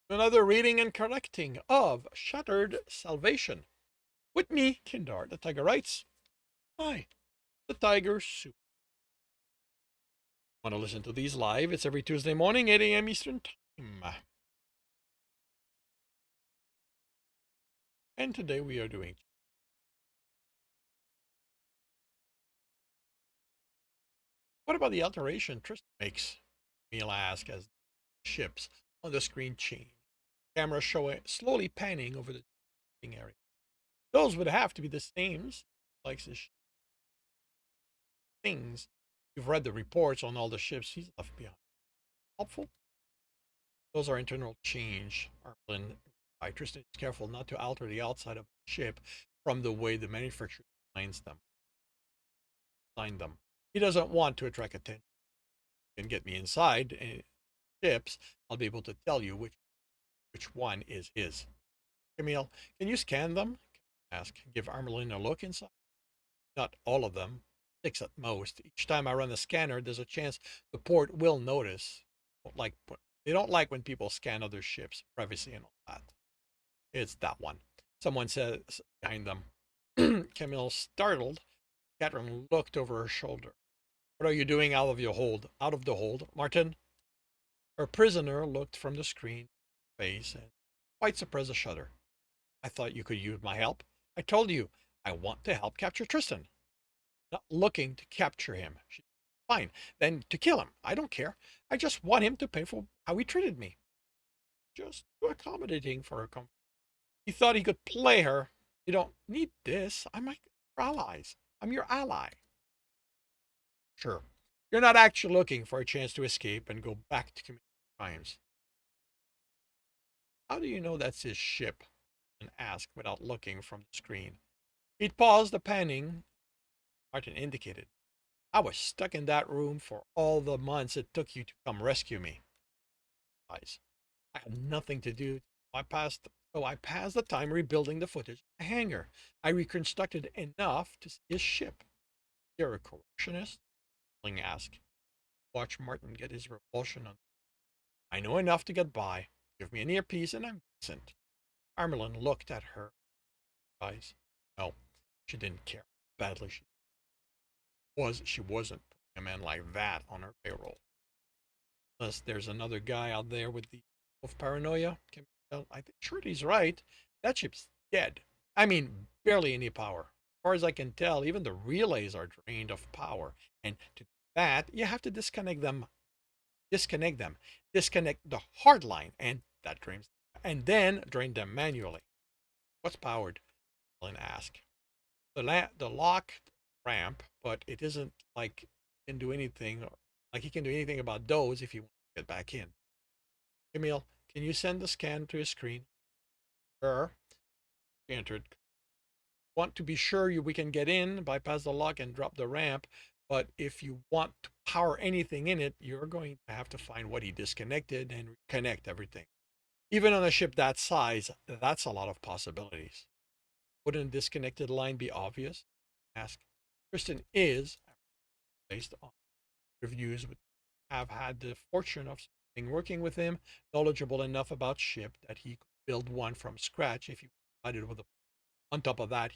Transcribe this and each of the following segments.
Another reading and correcting of Shattered Salvation. With me, Kindar. The Tiger writes, Hi, the Tiger Soup. Want to listen to these live? It's every Tuesday morning, 8 a.m. Eastern Time. And today we are doing. What about the alteration Tristan makes? Me'll ask as ships on the screen change. Camera showing slowly panning over the area. Those would have to be the same like this things. You've read the reports on all the ships he's left behind. Helpful? Those are internal change. Arlen by Tristan is careful not to alter the outside of the ship from the way the manufacturer design them. He doesn't want to attract attention. And get me inside ships. I'll be able to tell you which one is his. Camille, can you scan them? Ask. Give Armelin a look inside. Not all of them. 6 at most. Each time I run the scanner, there's a chance the port will notice. Like they don't like when people scan other ships, privacy and all that. It's that one. Someone says behind them. Camille, startled, Catherine looked over her shoulder. What are you doing out of your hold? Out of the hold, Martin? Her prisoner looked from the screen face and quite suppressed a shudder. I thought you could use my help. I told you I want to help capture Tristan. Not looking to capture him. Fine, then to kill him. I don't care. I just want him to pay for how he treated me. Just too accommodating for her comfort. He thought he could play her. You don't need this. I'm like your allies. I'm your ally. Sure. You're not actually looking for a chance to escape and go back to commit crimes. How do you know that's his ship? And asked without looking from the screen. He'd paused the panning Martin indicated. I was stuck in that room for all the months it took you to come rescue me. Guys, I had nothing to do. I passed the time rebuilding the footage of the hangar. I reconstructed enough to see his ship. You're a correctionist? Ling asked. Watch Martin get his repulsion on. I know enough to get by. Give me an earpiece and I'm decent. Armelin looked at her eyes. No, she didn't care. Badly she wasn't putting a man like that on her payroll. Unless there's another guy out there with the wolf paranoia. I think Shorty's right. That ship's dead. I mean, barely any power. As far as I can tell, even the relays are drained of power. And to do that, you have to disconnect them. Disconnect the hard line, and that drains them. And then drain them manually. What's powered? Ellen asked. The lock ramp, but it isn't like can do anything like he can do anything about those if you want to get back in. Emil, can you send the scan to his screen? Sure. She entered. Want to be sure we can get in, bypass the lock, and drop the ramp. But if you want to power anything in it, you're going to have to find what he disconnected and reconnect everything. Even on a ship that size, that's a lot of possibilities. Wouldn't a disconnected line be obvious? Ask. Tristan is, based on reviews, have had the fortune of working with him, knowledgeable enough about ship that he could build one from scratch if he provided with a. On top of that,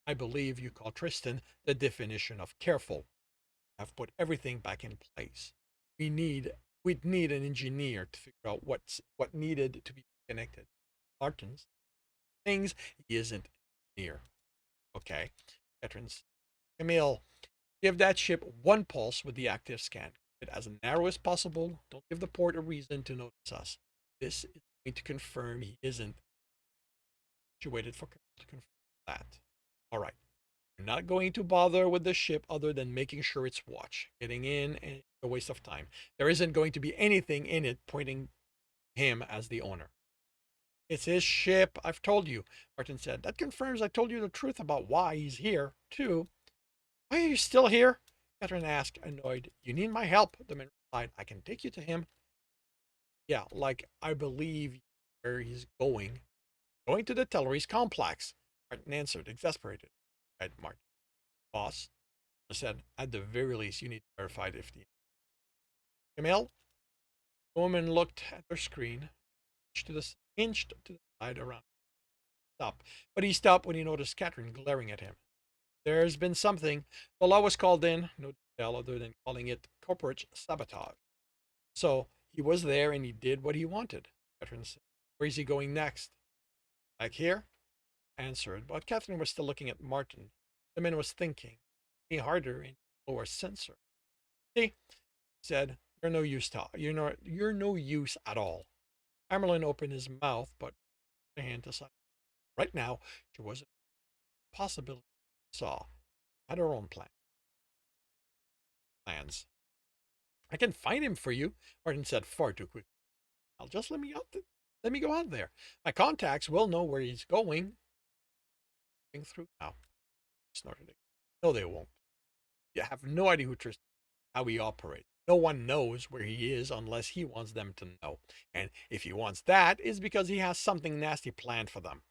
I believe you call Tristan the definition of careful. Have put everything back in place. We'd need an engineer to figure out what needed to be connected. Martin's things he isn't near. Okay, veterans. Camille, give that ship one pulse with the active scan. It as narrow as possible. Don't give the port a reason to notice us. This is going to confirm he isn't situated for to confirm that. All right. We're not going to bother with the ship other than making sure it's watched. Getting in is a waste of time. There isn't going to be anything in it pointing him as the owner. It's his ship, I've told you, Martin said. That confirms I told you the truth about why he's here, too. Why are you still here? Catherine asked, annoyed. You need my help, the man replied. I can take you to him. Yeah, like I believe where he's going. Going to the Telleries complex. Martin answered, exasperated. Right, Martin. Boss, I said, at the very least, you need to verify if the. Camille? The woman looked at her screen. inched to the side around. Stop. But he stopped when he noticed Catherine glaring at him. There's been something. The law was called in, no detail other than calling it corporate sabotage. So he was there and he did what he wanted. Catherine said, where is he going next? Back here? Answered, but Catherine was still looking at Martin. The man was thinking. Any harder and lower sensor. See, he said, you're no use to you're no use at all. Amerlin opened his mouth, but the hand to silence. Right now, she was a possibility. Saw had her own plans. I can find him for you, Martin said far too quickly. I'll just let me go out there. My contacts will know where he's going. Through now. Snorted again. No, they won't. You have no idea how he operates. No one knows where he is unless he wants them to know. And if he wants that, it's because he has something nasty planned for them.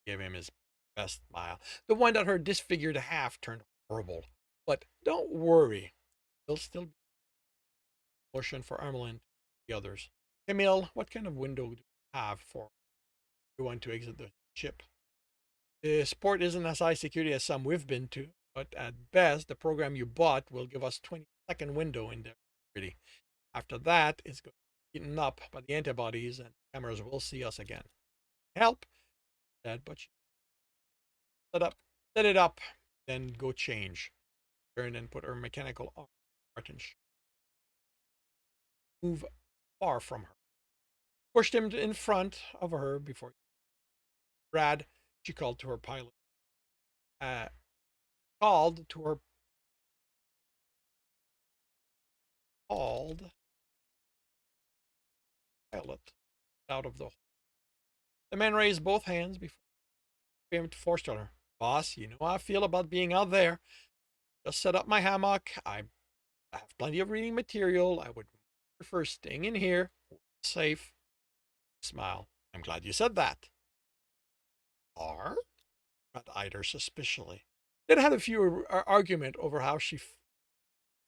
Give him his best smile. The one that her disfigured half turned horrible. But don't worry. He'll still be motion for Ermelin and the others. Camille, what kind of window do you have for everyone to exit the ship? The sport isn't as high security as some we've been to, but at best, the program you bought will give us 20-second window in there. After that, it's going to be eaten up by the antibodies and cameras will see us again. Help, Dad, but set it up, then go change. Turn and put her mechanical arm. Martin move far from her. Pushed him in front of her before. Brad, she called to her pilot. Called to her called pilot out of the hole. The man raised both hands before him to force her. Boss, you know how I feel about being out there. Just set up my hammock. I have plenty of reading material. I would prefer staying in here. Safe. Smile. I'm glad you said that. Are? Brad eyed her suspiciously. They'd had a few argument over how she.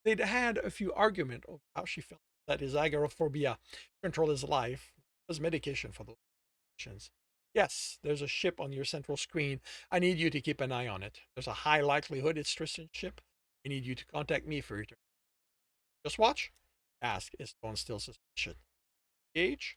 They'd had a few argument over how she felt that his agoraphobia controlled his life. It was medication for those conditions. Yes, there's a ship on your central screen. I need you to keep an eye on it. There's a high likelihood it's Tristan's ship. I need you to contact me for return. Just watch? Asked, his tone still suspicious. Gage?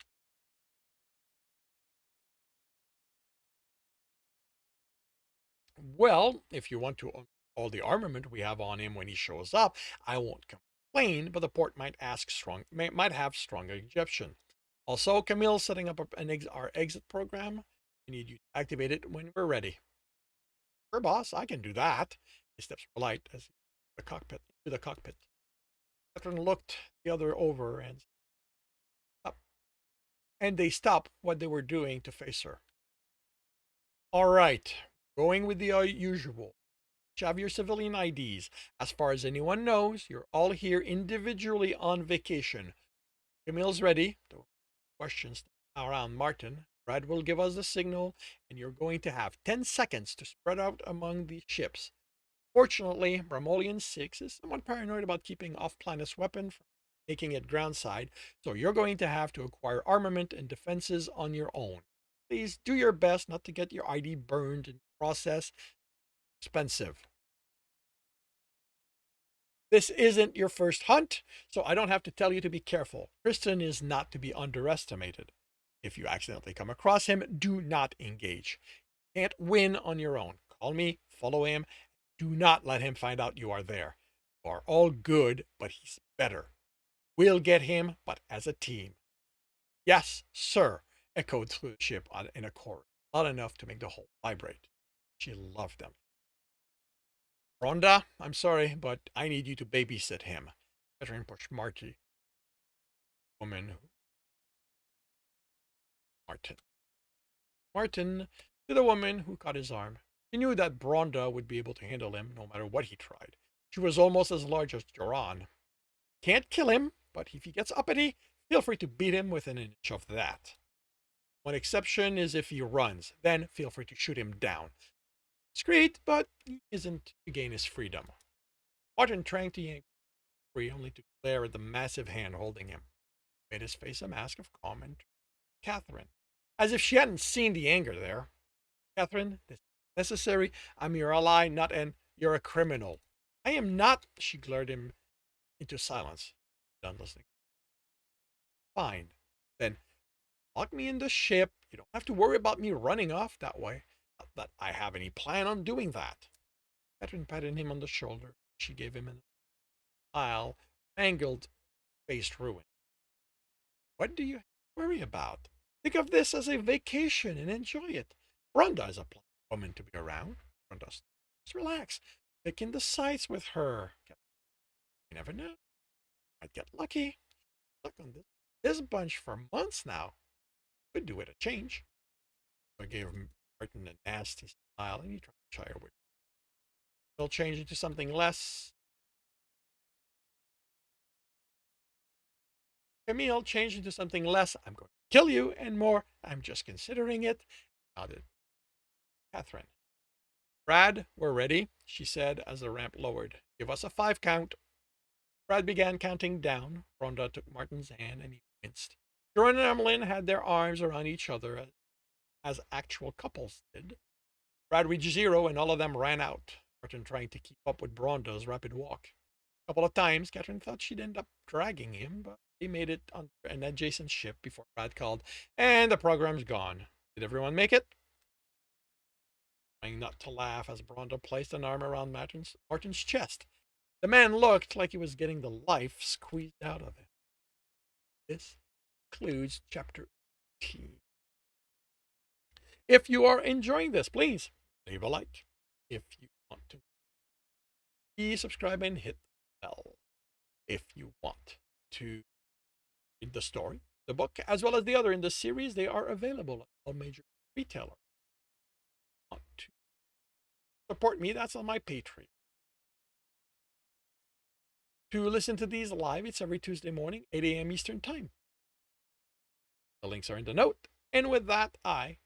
Well, if you want to own all the armament we have on him when he shows up, I won't complain, but the port might have strong objection. Also, Camille's setting up our exit program. We need you to activate it when we're ready. Sure, boss, I can do that. He steps polite as the cockpit to the cockpit. Catherine looked the other over and they stopped what they were doing to face her. All right, going with the usual. You have your civilian IDs. As far as anyone knows, you're all here individually on vacation. Camille's ready. The questions around Martin. Brad will give us the signal, and you're going to have 10 seconds to spread out among the ships. Fortunately, Bramolian 6 is somewhat paranoid about keeping off-planet's weapon from making it groundside, so you're going to have to acquire armament and defenses on your own. Please do your best not to get your ID burned in the process. Expensive. This isn't your first hunt, so I don't have to tell you to be careful. Tristan is not to be underestimated. If you accidentally come across him, do not engage. You can't win on your own. Call me, follow him. Do not let him find out you are there. You are all good, but he's better. We'll get him, but as a team. Yes, sir, echoed through the ship in a chorus, loud enough to make the whole vibrate. She loved them. Rhonda, I'm sorry, but I need you to babysit him. Catherine pushed woman, Martin. Martin to the woman who caught his arm. He knew that Bronda would be able to handle him no matter what he tried. She was almost as large as Joran. Can't kill him, but if he gets uppity, feel free to beat him within an inch of that. One exception is if he runs, then feel free to shoot him down. Discreet, but he isn't to gain his freedom. Martin tried to yank free, only to glare at the massive hand holding him. He made his face a mask of calm and Catherine. as if she hadn't seen the anger there. Catherine, this is necessary. I'm your ally, not an. You're a criminal. I am not. She glared him into silence. Done listening. Fine. Then lock me in the ship. You don't have to worry about me running off that way. Not that I have any plan on doing that. Catherine patted him on the shoulder. She gave him a smile, mangled, faced ruin. What do you worry about? Think of this as a vacation and enjoy it. Rhonda is a pleasant woman to be around. Rhonda, just relax. Take in the sights with her. You never know. Might get lucky. Stuck on this bunch for months now. Could do it a change. I gave Martin a nasty smile, and he tried to shy away. He'll change into something less. Camille changed into something less. I'm going to kill you, and more. I'm just considering it. Nodded. Catherine. Brad, we're ready, she said as the ramp lowered. Give us a 5 count. Brad began counting down. Rhonda took Martin's hand and he winced. Jordan and Emmeline had their arms around each other as actual couples did. Brad reached 0 and all of them ran out, Martin trying to keep up with Rhonda's rapid walk. A couple of times, Catherine thought she'd end up dragging him, but he made it on an adjacent ship before Brad called, and the program's gone. Did everyone make it? Trying not to laugh as Rhonda placed an arm around Martin's chest. The man looked like he was getting the life squeezed out of him. This concludes chapter 18. If you are enjoying this, please leave a like. If you want to, please subscribe and hit the bell. If you want to read the story, the book, as well as the other in the series, they are available at all major retailers. If you want to support me, that's on my Patreon. To listen to these live, it's every Tuesday morning, 8 a.m. Eastern Time. The links are in the note. And with that, I